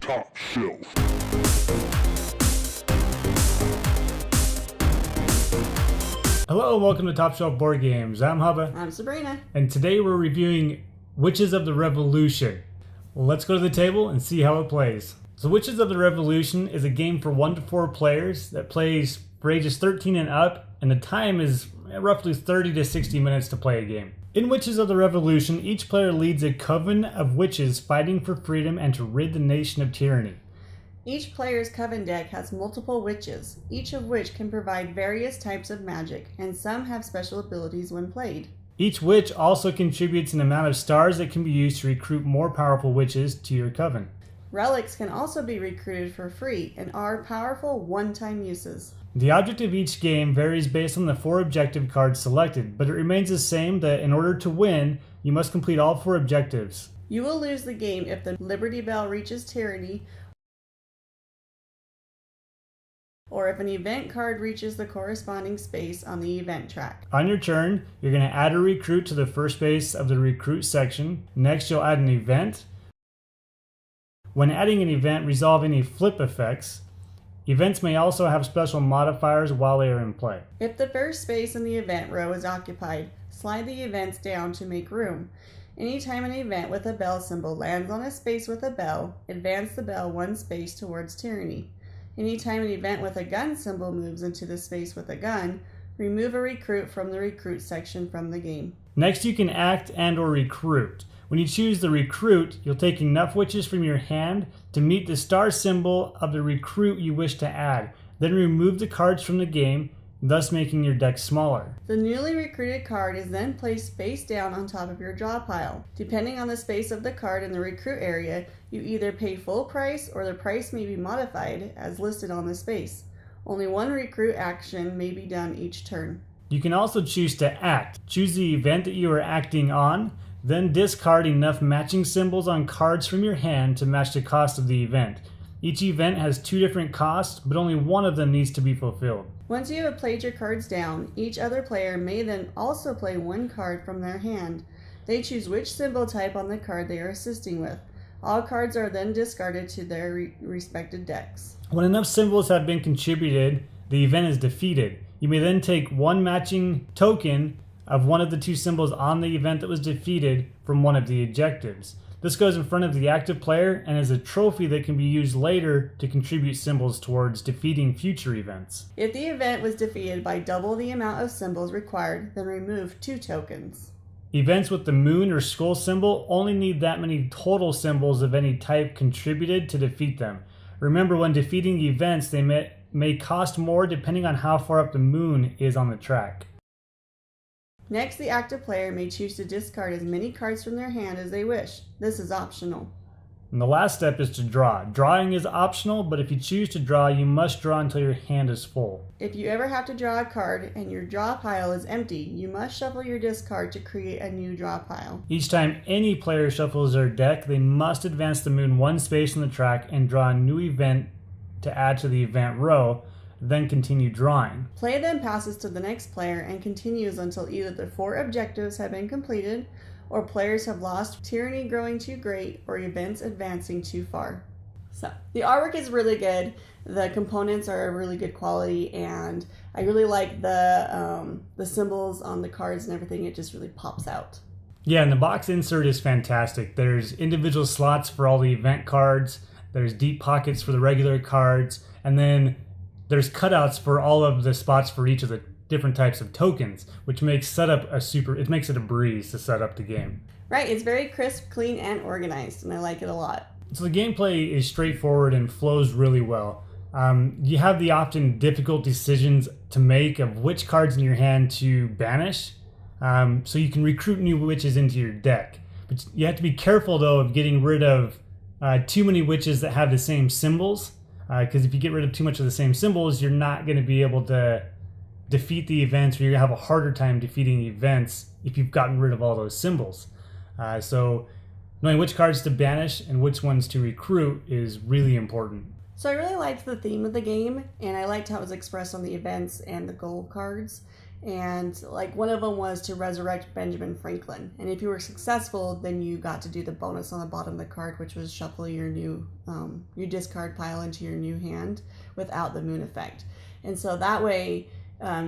Top Shelf. Hello and welcome to Top Shelf Board Games. I'm Hubba. I'm Sabrina. And today we're reviewing Witches of the Revolution. Well, let's go to the table and see how it plays. So Witches of the Revolution is a game for 1 to 4 players that plays for ages 13 and up, and the time is roughly 30 to 60 minutes to play a game. In Witches of the Revolution, each player leads a coven of witches fighting for freedom and to rid the nation of tyranny. Each player's coven deck has multiple witches, each of which can provide various types of magic, and some have special abilities when played. Each witch also contributes an amount of stars that can be used to recruit more powerful witches to your coven. Relics can also be recruited for free and are powerful one-time uses. The object of each game varies based on the 4 objective cards selected, but it remains the same that in order to win, you must complete all 4 objectives. You will lose the game if the Liberty Bell reaches tyranny, or if an event card reaches the corresponding space on the event track. On your turn, you're going to add a recruit to the first space of the recruit section. Next, you'll add an event. When adding an event, resolve any flip effects. Events may also have special modifiers while they are in play. If the first space in the event row is occupied, slide the events down to make room. Anytime an event with a bell symbol lands on a space with a bell, advance the bell 1 space towards tyranny. Anytime an event with a gun symbol moves into the space with a gun, remove a recruit from the recruit section from the game. Next, you can act and or recruit. When you choose the recruit, you'll take enough witches from your hand to meet the star symbol of the recruit you wish to add. Then remove the cards from the game, thus making your deck smaller. The newly recruited card is then placed face down on top of your draw pile. Depending on the space of the card in the recruit area, you either pay full price or the price may be modified as listed on the space. Only 1 recruit action may be done each turn. You can also choose to act. Choose the event that you are acting on, then discard enough matching symbols on cards from your hand to match the cost of the event. Each event has 2 different costs, but only one of them needs to be fulfilled. Once you have played your cards down, each other player may then also play 1 card from their hand. They choose which symbol type on the card they are assisting with. All cards are then discarded to their respective decks. When enough symbols have been contributed, the event is defeated. You may then take 1 matching token of one of the 2 symbols on the event that was defeated from one of the objectives. This goes in front of the active player and is a trophy that can be used later to contribute symbols towards defeating future events. If the event was defeated by double the amount of symbols required, then remove 2 tokens. Events with the moon or skull symbol only need that many total symbols of any type contributed to defeat them. Remember, when defeating events, they may cost more depending on how far up the moon is on the track. Next, the active player may choose to discard as many cards from their hand as they wish. This is optional. And the last step is to draw. Drawing is optional, but if you choose to draw, you must draw until your hand is full. If you ever have to draw a card and your draw pile is empty, you must shuffle your discard to create a new draw pile. Each time any player shuffles their deck, they must advance the moon 1 space on the track and draw a new event to add to the event row, then continue drawing. Play then passes to the next player and continues until either the 4 objectives have been completed, or players have lost tyranny growing too great, or events advancing too far. So, the artwork is really good, the components are really good quality, and I really like the symbols on the cards and everything. It just really pops out. Yeah, and the box insert is fantastic. There's individual slots for all the event cards, there's deep pockets for the regular cards, and then there's cutouts for all of the spots for each of the different types of tokens, which makes setup it makes it a breeze to set up the game. Right, it's very crisp, clean, and organized, and I like it a lot. So the gameplay is straightforward and flows really well. You have the often difficult decisions to make of which cards in your hand to banish, so you can recruit new witches into your deck. But you have to be careful, though, of getting rid of too many witches that have the same symbols, because if you get rid of too much of the same symbols, you're not going to be able to defeat the events, or you're going to have a harder time defeating events if you've gotten rid of all those symbols. So knowing which cards to banish and which ones to recruit is really important. So I really liked the theme of the game, and I liked how it was expressed on the events and the goal cards. And like one of them was to resurrect Benjamin Franklin. And if you were successful, then you got to do the bonus on the bottom of the card, which was shuffle your discard pile into your new hand without the moon effect. And so that way,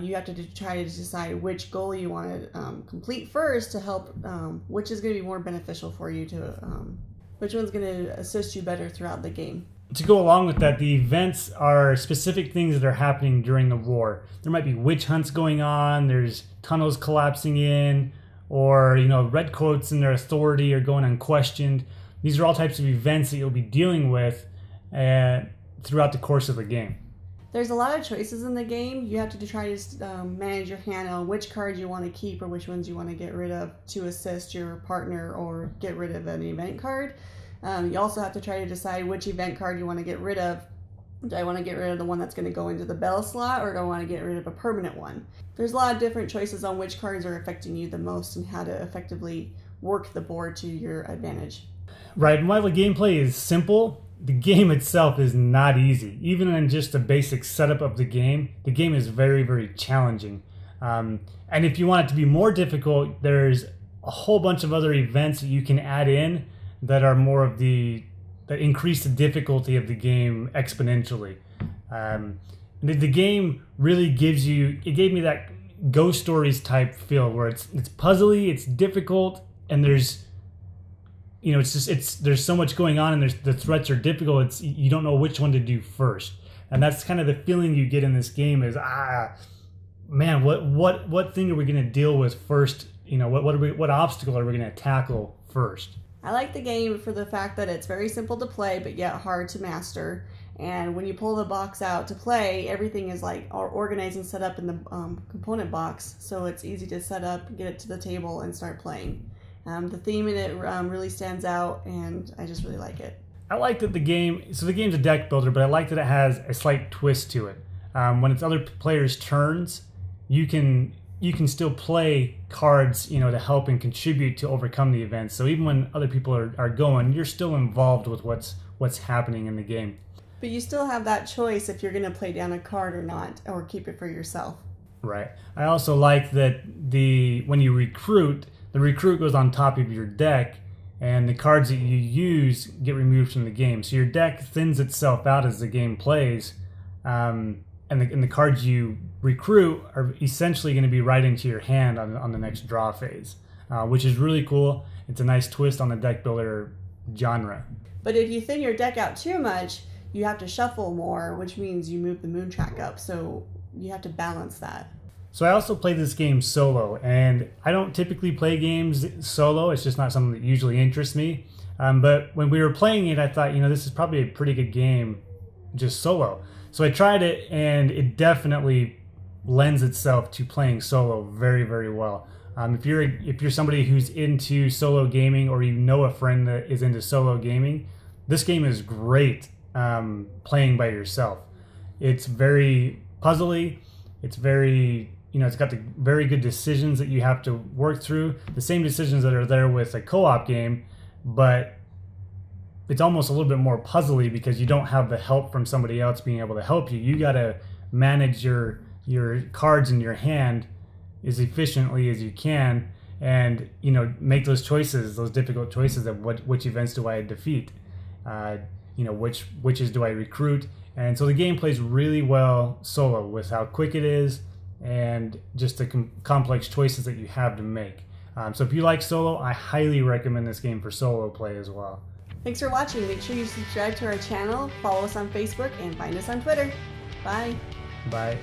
you have to try to decide which goal you want to complete first to help, which is going to be more beneficial for you which one's going to assist you better throughout the game. To go along with that, the events are specific things that are happening during the war. There might be witch hunts going on, there's tunnels collapsing in, or redcoats and their authority are going unquestioned. These are all types of events that you'll be dealing with throughout the course of the game. There's a lot of choices in the game. You have to try to manage your hand on which cards you want to keep or which ones you want to get rid of to assist your partner or get rid of an event card. You also have to try to decide which event card you want to get rid of. Do I want to get rid of the one that's going to go into the bell slot, or do I want to get rid of a permanent one? There's a lot of different choices on which cards are affecting you the most and how to effectively work the board to your advantage. Right, and while the gameplay is simple, the game itself is not easy. Even in just the basic setup of the game is very, very challenging. And if you want it to be more difficult, there's a whole bunch of other events that you can add in that are more of that increase the difficulty of the game exponentially. The game really gave me that Ghost Stories type feel where it's puzzly, it's difficult, and there's there's so much going on, and the threats are difficult. You don't know which one to do first, and that's kind of the feeling you get in this game. Is man, what thing are we going to deal with first? What obstacle are we going to tackle first? I like the game for the fact that it's very simple to play, but yet hard to master. And when you pull the box out to play, everything is organized and set up in the component box, so it's easy to set up, get it to the table, and start playing. The theme in it really stands out, and I just really like it. I like that the game's a deck builder, but I like that it has a slight twist to it. When it's other players' turns, you can still play cards, to help and contribute to overcome the event. So even when other people are going, you're still involved with what's happening in the game. But you still have that choice if you're going to play down a card or not, or keep it for yourself. Right. I also like that when you recruit, the recruit goes on top of your deck, and the cards that you use get removed from the game. So your deck thins itself out as the game plays, and the cards you recruit are essentially going to be right into your hand on the next draw phase, which is really cool. It's a nice twist on the deck builder genre. But if you thin your deck out too much, you have to shuffle more, which means you move the moon track up. So you have to balance that. So I also play this game solo, and I don't typically play games solo. It's just not something that usually interests me. But when we were playing it, I thought, this is probably a pretty good game just solo. So I tried it, and it definitely lends itself to playing solo very, very well. If you're somebody who's into solo gaming, or a friend that is into solo gaming, this game is great playing by yourself. It's very puzzly. It's very it's got the very good decisions that you have to work through. The same decisions that are there with a co-op game, but it's almost a little bit more puzzly because you don't have the help from somebody else being able to help you. You got to manage your cards in your hand as efficiently as you can, and make those difficult choices of which events do I defeat, whiches do I recruit. And so the game plays really well solo with how quick it is and just the complex choices that you have to make. So if you like solo, I highly recommend this game for solo play as well. Thanks for watching. Make sure you subscribe to our channel, follow us on Facebook, and find us on Twitter. Bye. Bye.